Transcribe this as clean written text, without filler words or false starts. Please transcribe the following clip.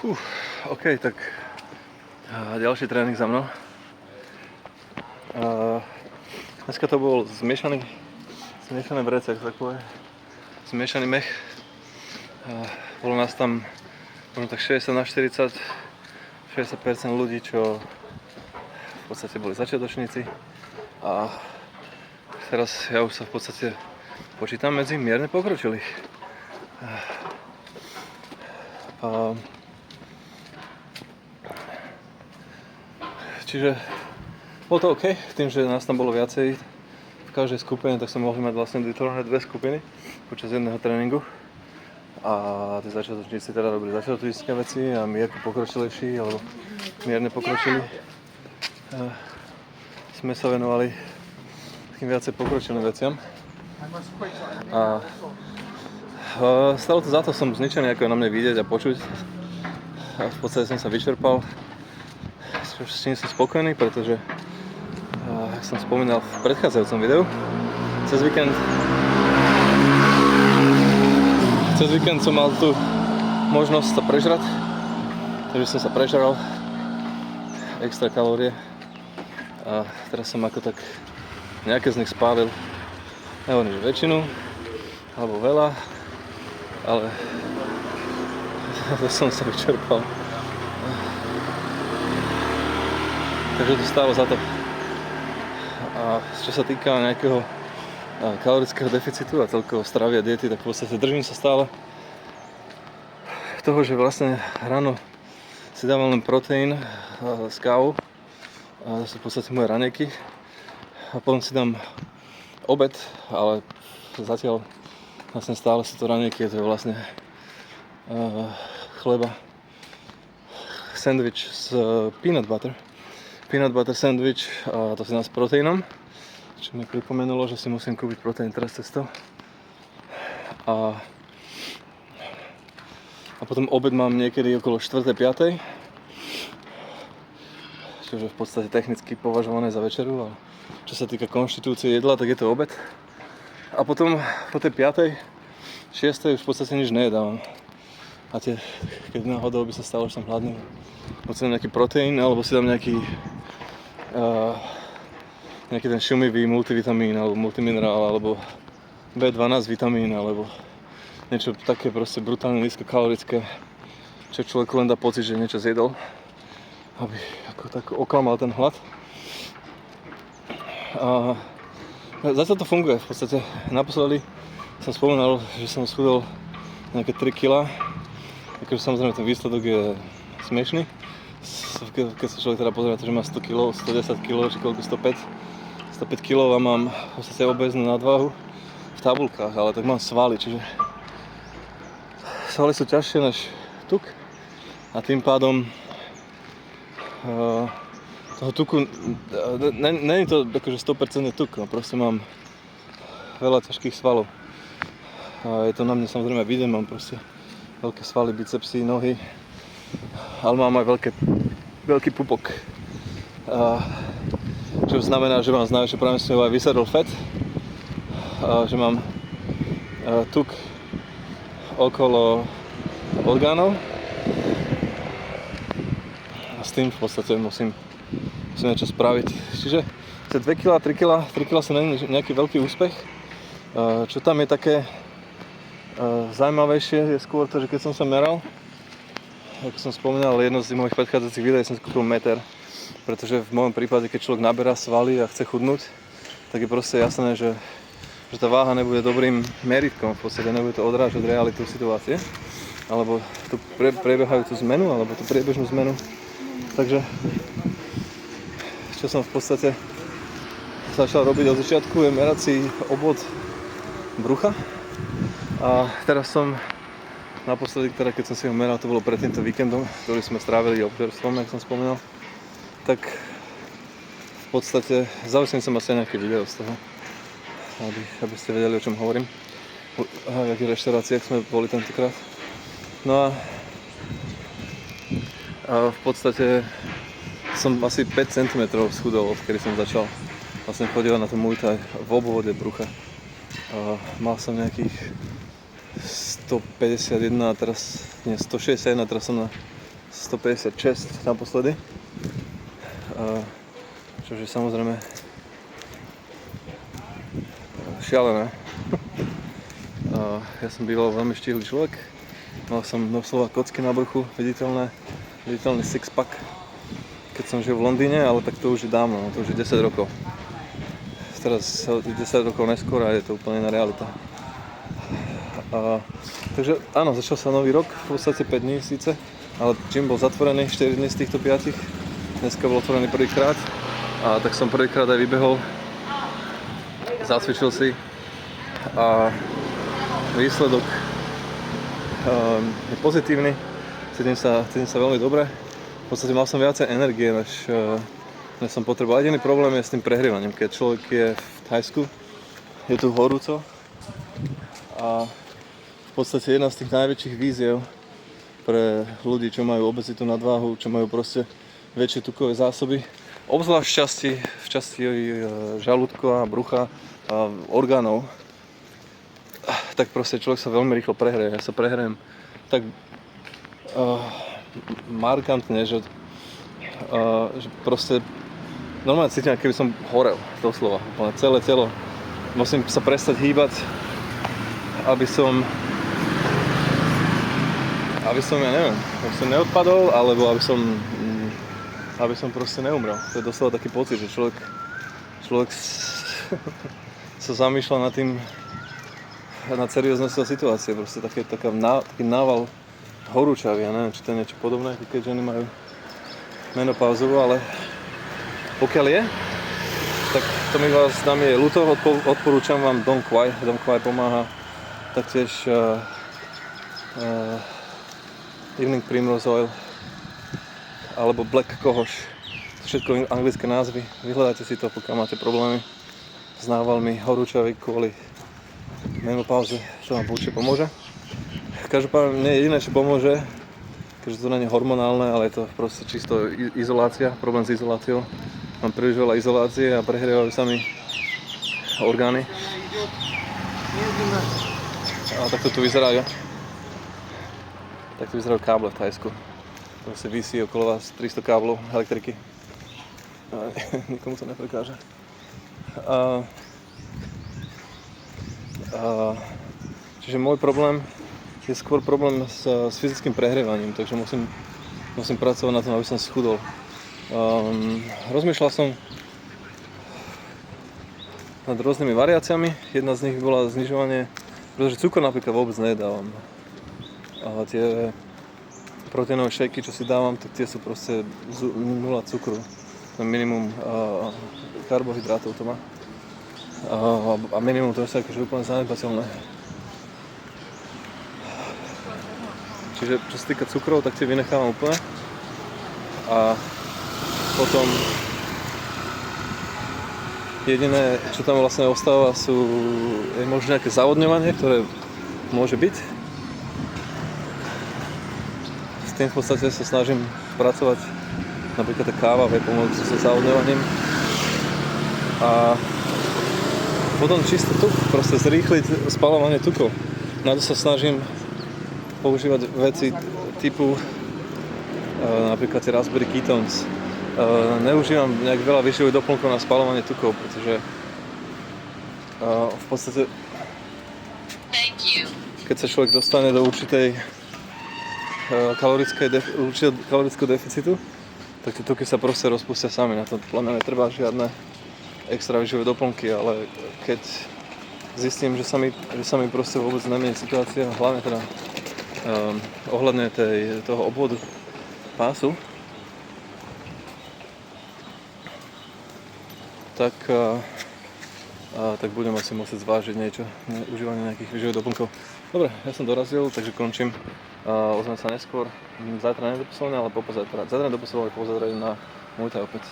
OK, tak ďalší tréning za mnou. Dneska to bol zmiešaný vrecek, takové zmiešaný mech. Bolo nás tam možno tak 60/40, 60% ľudí, čo v podstate boli začiatočníci. A teraz ja už sa v podstate počítam medzi mierne pokročilých. Čiže bolo to OK, tým, že nás tam bolo viacej v každej skupine, tak sme mohli mať vlastne vytvorené dve skupiny počas jedného tréningu. A tí začiatočníci teda robili začiatočnícke veci a mierne pokročilejší alebo mierne pokročili. Sme sa venovali takým viacej pokročilým veciam. A stalo to za to, som zničený, ako je na mne vidieť a počuť. A v podstate som sa vyčerpal. S čím som spokojný, pretože, jak som spomínal v predchádzajúcom videu, cez víkend som mal tu možnosť sa prežrať, takže som sa prežral extra kalórie a teraz som ako tak nejaké z nich spálil, nehovorím, že väčšinu alebo veľa, ale som sa vyčerpal. Takže to stálo za to. A čo sa týka nejakého kalorického deficitu a celkovo stravy a diety, tak v podstate držím sa stále toho, že vlastne ráno si dávam len proteín z kávu. A to sú v podstate moje raňajky. A potom si dám obed, ale zatiaľ vlastne stále sú to raňajky, to je vlastne chleba, sandwich s peanut butter sandwich, a to si dám s proteínom, čo mi pripomenulo, že si musím kúpiť proteín teraz cez to. A potom obed mám niekedy okolo 4:00-5:00, čo je v podstate technicky považované za večeru, ale čo sa týka konštitúcie jedla, tak je to obed. A potom po tej 5:00-6:00 už v podstate nič nejedávam. A keď náhodou by sa stalo, že som hladný, si dám nejaký proteín, alebo si dám nejaký ten šumivý multivitamín, alebo multiminerál, alebo B12 vitamín, alebo niečo také proste brutálne nízkokalorické, čo človek len dá pocit, že niečo zjedol, aby ako tak oklamal ten hlad. A zatiaľ to funguje, v podstate naposledy som spomínal, že som schudol nejaké 3 kg, akože samozrejme ten výsledok je smiešný. Keď sa človek teda pozrie na to, že má 100 kg, 110 kg, či koľko, 105 kg a mám v podstate obeznú nadváhu v tabuľkách, ale tak mám svaly, čiže svaly sú ťažšie než tuk a tým pádom toho tuku, nie je to akože 100% tuk, no proste mám veľa ťažkých svalov a je to na mne samozrejme vidieť, mám proste veľké svaly, bicepsy, nohy, ale mám aj veľký pupok, čo znamená, že mám z najväčšej pravdepodobnosti aj visceral fat, že mám tuk okolo orgánov a s tým v podstate musím niečo spraviť. Čiže 2 kg, 3 kg sa nie je nejaký veľký úspech. Čo tam je také zaujímavejšie, je skôr to, že keď som sa meral, ako som spomínal, jedno z mojich predchádzajúcich videí som skúpil meter, pretože v mojom prípade, keď človek naberá svaly a chce chudnúť, tak je proste jasné, že tá váha nebude dobrým meritkom, v podstate nebude to odrážať realitu situácie, alebo tú prebiehajúcu zmenu, alebo tú priebežnú zmenu. Takže, čo som v podstate začal robiť od začiatku, je merať si obvod brucha. A teraz som naposledy, keď som si ho meral, to bolo pred týmto víkendom, ktorý sme strávili obžerstvom, jak som spomínal, tak v podstate zaučil som asi nejaké video z toho, aby ste vedeli, o čom hovorím, v akých reštauráciách sme boli tentokrát. No a v podstate som asi 5 cm schudol, odkedy som začal vlastne chodívať na ten Muay Thai v obvode brucha. Mal som nejakých 151 a teraz, nie, 161, teraz som na 156 naposledy. Čože samozrejme šialené. Ja som býval veľmi štíhly človek. Mal som doslova kocky na bruchu, viditeľný six-pack, keď som žil v Londýne, ale tak to už je dávno, to už je 10 rokov. Teraz 10 rokov neskôr a je to úplne iná realita. Takže áno, začal sa nový rok, v podstate 5 dní síce, ale gym bol zatvorený 4 dní z týchto 5. Dneska bol otvorený prvýkrát, a tak som prvýkrát aj vybehol, zacvičil si a výsledok je pozitívny, cítim sa veľmi dobre. V podstate mal som viacej energie, než som potreboval. Jediný problém je s tým prehrievaním, keď človek je v Thajsku, je tu horúco a v podstate jedna z tých najväčších víziev pre ľudí, čo majú obezitu, nadváhu, čo majú proste väčšie tukové zásoby, obzvlášť v časti žalúdka, brucha a orgánov, tak proste človek sa veľmi rýchlo prehrie. Ja sa prehrejem tak markantne, že proste normálne cítim, keby som horel, doslova. Celé telo. Musím sa prestať hýbať, aby som neodpadol, alebo aby som proste neumrel. To je doslova taký pocit, že človek sa zamýšľa nad serióznosťou situácie, proste taký nával horúčavy, ja neviem, či to je niečo podobné, keď ženy majú menopauzu, ale pokiaľ je, tak to mi vás nami je ľúto, odporúčam vám Dong Quai pomáha, taktiež Evening Primrose Oil alebo Black Cohosh, všetko anglické názvy, vyhľadajte si to, pokiaľ máte problémy s návalmi horúčavy kvôli menopauze, čo vám určite pomôže. Každopádne mne jediné, čo pomôže, keďže to nie je hormonálne, ale je to proste čisto izolácia, problém s izoláciou. Mám príliš veľa izolácie a prehrievajú sa mi orgány. A takto tu vyzerajú. Takto vyzerajú káble v Thajsku. Proste visí okolo vás 300 káblov elektriky. A nikomu to neprekáže. Čiže môj problém je skôr problém s fyzickým prehrievaním, takže musím pracovať na tom, aby som schudol. Rozmýšľal som nad rôznymi variáciami. Jedna z nich bola znižovanie, pretože cukor napríklad vôbec nedávam. A tie proteínové šejky, čo si dávam, tak tie sú proste 0 cukru. Minimum karbohydrátov to má. A minimum to je akože úplne zanedbateľné. Čiže čo sa týka cukrov, tak tie vynechávam úplne. A potom jediné, čo tam vlastne ostáva, je možno nejaké zavodňovanie, ktoré môže byť. S tým v podstate sa snažím pracovať, napríklad tá káva vie pomôcť so zavodňovaním. A potom čisto tuk, proste zrýchliť spaľovanie tukov. Na to sa snažím používať veci typu napríklad tie Raspberry Ketones. Neužívam nejak veľa výživových doplnkov na spaľovanie tukov, pretože v podstate keď sa človek dostane do určitej kalorického deficitu, tak tie tuky sa proste rozpustia sami. Na to podľa mňa netreba žiadne extra výživové doplnky, ale keď zistím, že sa mi proste vôbec nemení situácia, hlavne teda ohľadne toho obvodu pásu, tak budem asi musieť zvážiť niečo, užívanie nejakých výživových doplnkov. Dobre, ja som dorazil, takže končím. Ozvem sa neskôr. Zajtra nie do posilovne, ale popozajtra. Zajtra do posilovne, popozajtra na Muay Thai opäť.